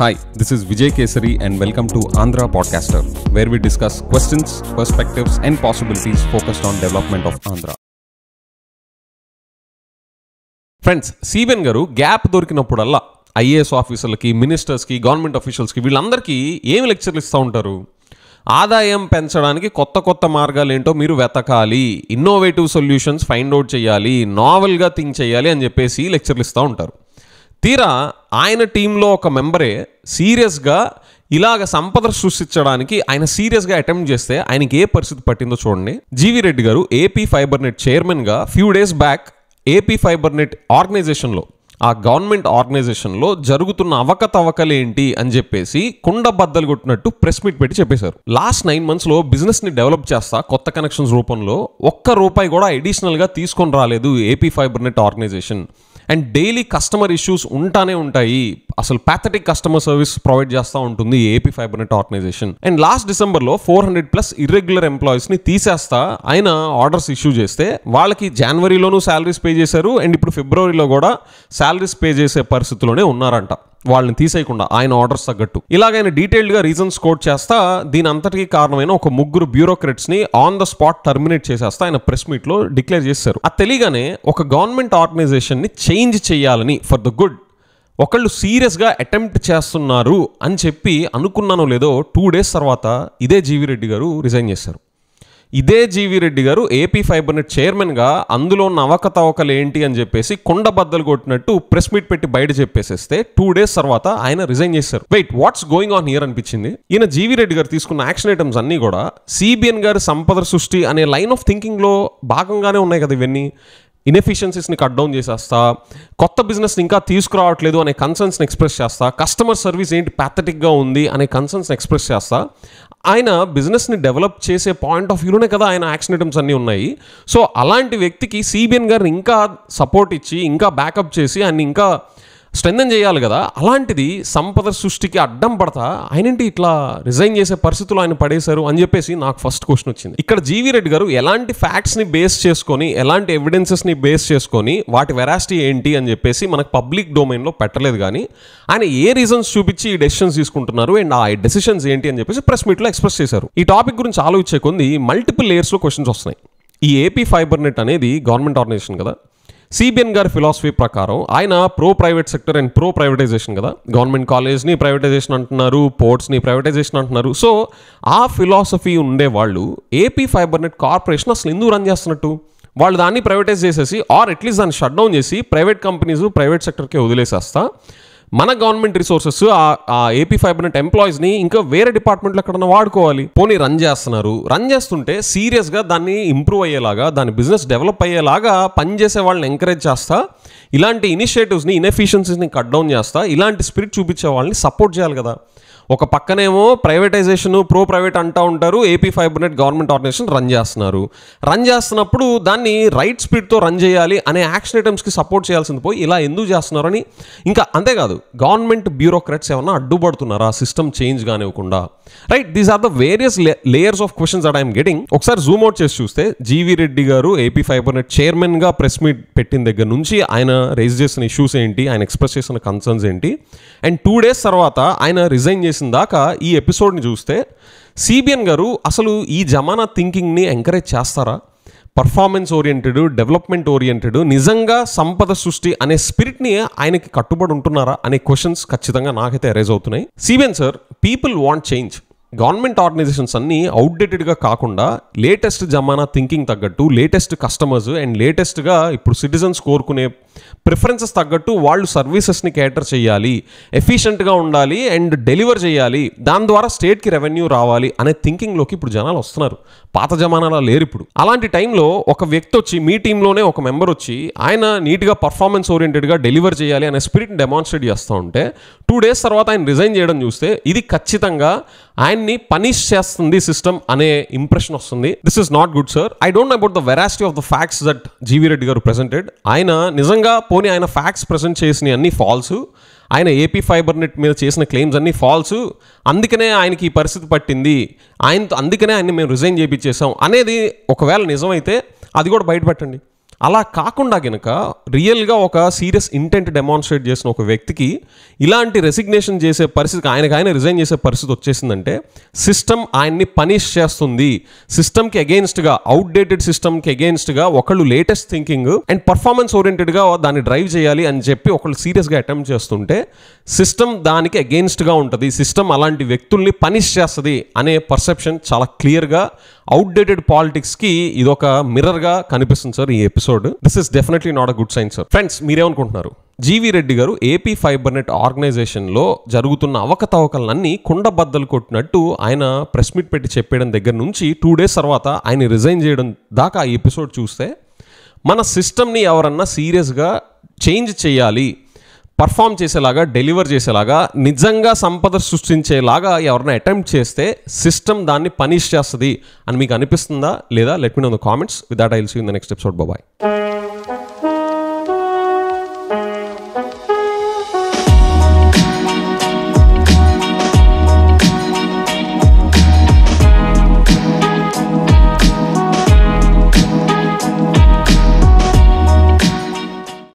Hi, this is Vijay Kesari and welcome to Andhra Podcaster, where we discuss questions, perspectives and possibilities focused on development of Andhra. Friends, CBN garu gap దొరికినప్పుడల్లా IAS ఆఫీసర్లకి, మినిస్టర్స్కి, government ఆఫీషియల్స్కి వీళ్ళందరికీ ఏమి లెక్చర్లు ఇస్తూ ఉంటారు? ఆదాయం పెంచడానికి కొత్త మార్గాలు ఏంటో మీరు వెతకాలి, ఇన్నోవేటివ్ సొల్యూషన్స్ ఫైండ్ అవుట్ చేయాలి, నావెల్గా థింక్ చేయాలి అని చెప్పేసి లెక్చర్లు ఇస్తూ ఉంటారు. తీరా ఆయన టీంలో ఒక మెంబరే సీరియస్గా ఇలాగ సంపద సృష్టించడానికి ఆయన సీరియస్గా అటెంప్ట్ చేస్తే ఆయనకి ఏ పరిస్థితి పట్టిందో చూడండి. జీవీ రెడ్డి గారు ఏపీ ఫైబర్ నెట్ చైర్మన్గా few days back AP fibre net ఆర్గనైజేషన్లో, ఆ గవర్నమెంట్ ఆర్గనైజేషన్లో జరుగుతున్న అవకతవకలు ఏంటి అని చెప్పేసి కుండ బద్దలు కొట్టినట్టు ప్రెస్ మీట్ పెట్టి చెప్పేశారు. లాస్ట్ 9 monthsలో బిజినెస్ని డెవలప్ చేస్తా కొత్త కనెక్షన్స్ రూపంలో ₹1 కూడా అడిషనల్గా తీసుకొని రాలేదు AP fibre net organisation. And daily customer issues ఉంటానే ఉంటాయి, అసలు ప్యాథటిక్ కస్టమర్ సర్వీస్ ప్రొవైడ్ చేస్తూ ఉంటుంది AP fibre net organisation. And last డిసెంబర్లో 400+ ఇర్రెగ్యులర్ ఎంప్లాయీస్ని తీసేస్తా ఆయన ఆర్డర్స్ ఇష్యూ చేస్తే వాళ్ళకి జనవరిలోనూ శాలరీస్ పే చేశారు అండ్ ఇప్పుడు ఫిబ్రవరిలో కూడా శాలరీస్ పే చేసే పరిస్థితిలోనే ఉన్నారంట, వాళ్ళని తీసేయకుండా ఆయన ఆర్డర్స్ తగ్గట్టు. ఇలాగైనా డీటెయిల్డ్గా రీజన్స్ కోట్ చేస్తా దీని అంతటికీ కారణమైన ఒక 3 బ్యూరోక్రాట్స్ని ఆన్ ద స్పాట్ టర్మినేట్ చేసేస్తా ఆయన ప్రెస్ మీట్లో డిక్లేర్ చేశారు. అది తెలియగానే ఒక గవర్నమెంట్ ఆర్గనైజేషన్ని చేంజ్ చేయాలని ఫర్ ద గుడ్ ఒకళ్ళు సీరియస్గా అటెంప్ట్ చేస్తున్నారు అని చెప్పి అనుకున్నానో లేదో 2 days తర్వాత ఇదే జీవీ రెడ్డి గారు రిజైన్ చేశారు. ఇదే జీవీ రెడ్డి గారు ఏపీ ఫైబర్ నెట్ చైర్మన్గా అందులో ఉన్న అవకతవకలు ఏంటి అని చెప్పేసి కొండ బద్దలు కొట్టినట్టు ప్రెస్ మీట్ పెట్టి బయట చెప్పేసేస్తే 2 days తర్వాత ఆయన రిజైన్ చేశారు. Wait, what's going on here అనిపించింది. ఈయన జీవీ రెడ్డి గారు తీసుకున్న యాక్షన్ ఐటమ్స్ అన్నీ కూడా సిబిఎన్ గారి సంపద సృష్టి అనే లైన్ ఆఫ్ థింకింగ్లో భాగంగానే ఉన్నాయి కదా. ఇవన్నీ ఇన్ఎఫిషియన్సీస్ని కట్ డౌన్ చేసేస్తా, కొత్త బిజినెస్ని ఇంకా తీసుకురావట్లేదు అనే కన్సర్న్స్ని ఎక్స్ప్రెస్ చేస్తా, కస్టమర్ సర్వీస్ ఏంటి ప్యాథటిక్గా ఉంది అనే కన్సర్న్స్ని ఎక్స్ప్రెస్ చేస్తా. ఆయన బిజినెస్ని డెవలప్ చేసే పాయింట్ ఆఫ్ వ్యూలోనే కదా ఆయన యాక్షన్ ఐటమ్స్ అన్నీ ఉన్నాయి. సో అలాంటి వ్యక్తికి సిబిఎన్ గారిని ఇంకా సపోర్ట్ ఇచ్చి, ఇంకా బ్యాకప్ చేసి ఆయన ఇంకా స్ట్రెంథెన్ చేయాలి కదా. అలాంటిది సంపద సృష్టికి అడ్డం పడతా ఆయనంటి ఇట్లా రిజైన్ చేసే పరిస్థితులు ఆయన పడేశారు అని చెప్పేసి నాకు ఫస్ట్ క్వశ్చన్ వచ్చింది. ఇక్కడ జీవీ రెడ్డి గారు ఎలాంటి ఫ్యాక్ట్స్ని బేస్ చేసుకొని, ఎలాంటి ఎవిడెన్సెస్ని బేస్ చేసుకొని వాటి వెరాసిటీ ఏంటి అని చెప్పేసి మనకు పబ్లిక్ డొమైన్లో పెట్టలేదు, కానీ ఆయన ఏ రీజన్స్ చూపించి ఈ డెసిషన్స్ తీసుకుంటున్నారు అండ్ ఆ డెసిషన్స్ ఏంటి అని చెప్పేసి ప్రెస్ మీట్లో ఎక్స్ప్రెస్ చేశారు. ఈ టాపిక్ గురించి ఆలోచించే కొంది మల్టిపుల్ లేయర్స్లో క్వశ్చన్స్ వస్తున్నాయి. ఈ ఏపీ ఫైబర్ నెట్ అనేది గవర్నమెంట్ ఆర్గనైజేషన్ కదా. సిబిఎన్ గారి ఫిలాసఫీ ప్రకారం ఆయన pro private sector and pro privatisation కదా. గవర్నమెంట్ కాలేజ్ని ప్రైవేటైజేషన్ అంటున్నారు, పోర్ట్స్ని ప్రైవేటైజేషన్ అంటున్నారు. సో ఆ ఫిలాసఫీ ఉండేవాళ్ళు ఏపీ ఫైబర్ నెట్ కార్పొరేషన్ అసలు ఎందుకు రన్ చేస్తున్నట్టు? వాళ్ళు దాన్ని ప్రైవేటైజ్ చేసేసి ఆర్ అట్లీస్ట్ దాన్ని షట్ డౌన్ చేసి ప్రైవేట్ కంపెనీస్ ప్రైవేట్ సెక్టర్కే వదిలేసేస్తా మన గవర్నమెంట్ రిసోర్సెస్ ఆ ఏపీ ఫైబర్ నెట్ ఎంప్లాయీస్ని ఇంకా వేరే డిపార్ట్మెంట్లో ఎక్కడన్నా వాడుకోవాలి. పోనీ రన్ చేస్తున్నారు, రన్ చేస్తుంటే సీరియస్గా దాన్ని ఇంప్రూవ్ అయ్యేలాగా, దాని బిజినెస్ డెవలప్ అయ్యేలాగా పనిచేసే వాళ్ళని ఎంకరేజ్ చేస్తా, ఇలాంటి ఇనిషియేటివ్స్ని, ఇన్ఎఫిషియన్సీస్ని కట్ డౌన్ చేస్తా, ఇలాంటి స్పిరిట్ చూపించే వాళ్ళని సపోర్ట్ చేయాలి కదా. ఒక పక్కనేమో ప్రైవేటైజేషన్, ప్రో ప్రైవేట్ అంటూ ఉంటారు, AP fibre net government organisation run చేస్తున్నారు. రన్ చేస్తున్నప్పుడు దాన్ని రైట్ స్పిరిట్తో రన్ చేయాలి అనే యాక్షన్ ఐటమ్స్కి సపోర్ట్ చేయాల్సింది పోయి ఇలా ఎందుకు చేస్తున్నారని. ఇంకా అంతేకాదు, గవర్నమెంట్ బ్యూరోక్రాట్స్ ఏమన్నా అడ్డుపడుతున్నారా సిస్టమ్ చేంజ్ కానివ్వకుండా? Right, these are the various layers of questions that I'm getting. ఒకసారి జూమ్ అవుట్ చేసి చూస్తే జీవీ రెడ్డి గారు ఏపీ ఫైబర్ నెట్ చైర్మన్గా ప్రెస్ మీట్ పెట్టిన దగ్గర నుంచి ఆయన రైజ్ చేసిన ఇష్యూస్ ఏంటి, ఆయన ఎక్స్ప్రెస్ చేసిన కన్సర్న్స్ ఏంటి, అండ్ 2 days తర్వాత ఆయన రిజైన్ చేసిన దాకా ఈ ఎపిసోడ్ని చూస్తే సిబిఎన్ గారు అసలు ఈ జమానా థింకింగ్ని ఎంకరేజ్ చేస్తారా? పర్ఫార్మెన్స్ ఓరియంటెడ్, డెవలప్మెంట్ ఓరియంటెడ్, నిజంగా సంపద సృష్టి అనే స్పిరిట్ని ఆయనకి కట్టుబడి ఉంటున్నారా అనే క్వశ్చన్స్ ఖచ్చితంగా నాకైతే అరైజ్ అవుతున్నాయి. CBN sir, people want change. Government organisations అన్నీ అవుట్డేటెడ్గా కాకుండా లేటెస్ట్ జమానా థింకింగ్ తగ్గట్టు, లేటెస్ట్ కస్టమర్స్ అండ్ లేటెస్ట్గా ఇప్పుడు సిటిజన్స్ కోరుకునే ప్రిఫరెన్సెస్ తగ్గట్టు వాళ్ళు సర్వీసెస్ని కేటర్ చేయాలి, ఎఫిషియెంట్గా ఉండాలి అండ్ డెలివర్ చేయాలి, దాని ద్వారా స్టేట్కి రెవెన్యూ రావాలి అనే థింకింగ్లోకి ఇప్పుడు జనాలు వస్తున్నారు. పాత జమానాలా లేరు ఇప్పుడు. అలాంటి టైంలో ఒక వ్యక్తి వచ్చి, మీ టీంలోనే ఒక మెంబర్ వచ్చి ఆయన నీట్గా పర్ఫార్మెన్స్ ఓరియంటెడ్గా డెలివర్ చేయాలి అనే స్పిరిట్ని డెమాన్స్ట్రేట్ చేస్తూ ఉంటే 2 days తర్వాత ఆయన రిజైన్ చేయడం చూస్తే ఇది ఖచ్చితంగా ఆయన్ని పనిష్ చేస్తుంది సిస్టమ్ అనే ఇంప్రెషన్ వస్తుంది. This is not good sir. I don't know about the veracity of the facts that GV Reddy గారు ప్రెజెంటెడ్. ఆయన నిజంగా పోనీ ఆయన ఫ్యాక్ట్స్ ప్రెజెంట్ చేసిన అన్ని ఫాల్స్, ఆయన ఏపీ ఫైబర్ నెట్ మీద చేసిన క్లెయిమ్స్ అన్నీ ఫాల్స్, అందుకనే ఆయనకి ఈ పరిస్థితి పట్టింది, అందుకనే ఆయన్ని మేము రిజైన్ చేయించేసాం అనేది ఒకవేళ నిజమైతే అది కూడా బయటపెట్టండి. అలా కాకుండా గనక రియల్గా ఒక సీరియస్ ఇంటెంట్ డెమాన్స్ట్రేట్ చేసిన ఒక వ్యక్తికి ఇలాంటి రెసిగ్నేషన్ చేసే పరిస్థితి, ఆయన రిజైన్ చేసే పరిస్థితి వచ్చేసిందంటే సిస్టమ్ ఆయన్ని పనిష్ చేస్తుంది. సిస్టమ్కి అగెయిన్స్ట్గా, అవుట్డేటెడ్ సిస్టమ్కి అగెయిన్స్ట్గా ఒకళ్ళు లేటెస్ట్ థింకింగ్ అండ్ పర్ఫార్మెన్స్ ఓరియంటెడ్గా దాన్ని డ్రైవ్ చేయాలి అని చెప్పి ఒకళ్ళు సీరియస్గా అటెంప్ట్ చేస్తుంటే సిస్టమ్ దానికి అగెయిన్స్ట్గా ఉంటుంది, సిస్టమ్ అలాంటి వ్యక్తుల్ని పనిష్ చేస్తుంది అనే పర్సెప్షన్ చాలా క్లియర్గా అవుట్డేటెడ్ పాలిటిక్స్కి ఇదొక మిర్రర్గా కనిపిస్తుంది సార్ ఈ episode. This is definitely not a good sign sir. Friends, మీరేమనుకుంటున్నారు? జీవీ రెడ్డి గారు ఏపీ ఫైబర్ నెట్ ఆర్గనైజేషన్లో జరుగుతున్న అవకతవకలన్నీ కుండబద్దలు కొట్టినట్టు ఆయన ప్రెస్ మీట్ పెట్టి చెప్పేయడం దగ్గర నుంచి 2 days తర్వాత ఆయన రిజైన్ చేయడం దాకా ఈ ఎపిసోడ్ చూస్తే మన సిస్టమ్ని ఎవరన్నా సీరియస్గా చేంజ్ చేయాలి, పర్ఫామ్ చేసేలాగా, డెలివర్ చేసేలాగా, నిజంగా సంపద సృష్టించేలాగా ఎవరైనా అటెంప్ట్ చేస్తే సిస్టమ్ దాన్ని పనిష్ చేస్తుంది అని మీకు అనిపిస్తుందా లేదా? Let me know in the comments. With that I will see you in the next episode. By.